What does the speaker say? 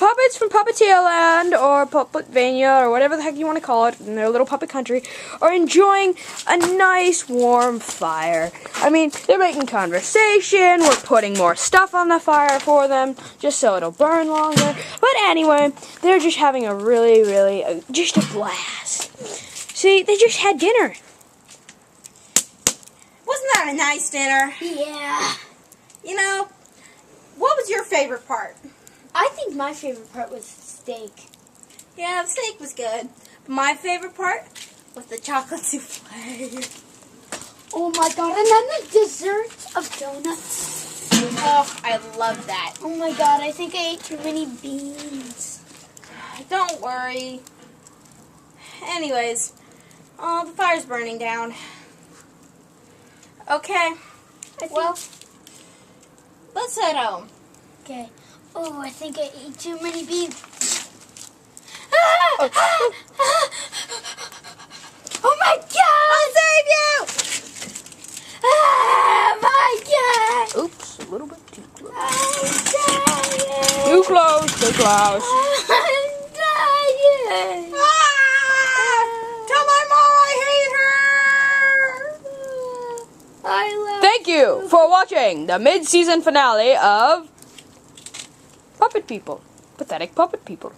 puppets from Puppeteer Land or Puppetvania or whatever the heck you want to call it in their little puppet country are enjoying a nice warm fire. I mean, they're making conversation. We're putting more stuff on the fire for them just so it'll burn longer. But anyway, they're just having a really, just a blast. See, they just had dinner. Wasn't that a nice dinner? Yeah. You know, what was your favorite part? I think my favorite part was steak. Yeah, the steak was good. My favorite part was the chocolate souffle. Oh my god, and then the dessert of donuts. Oh, I love that. Oh my god, I think I ate too many beans. Don't worry. Anyways, the fire's burning down. Okay, well, let's head home. Okay. Oh, I think I ate too many beans. Oh, Oh my god! I'll save you! Oh my god! Oops, a little bit too close. I'm dying! Too close, too close. I'm dying! Tell my mom I hate her! I love Thank you for watching the mid-season finale of Puppet People. Pathetic Puppet People.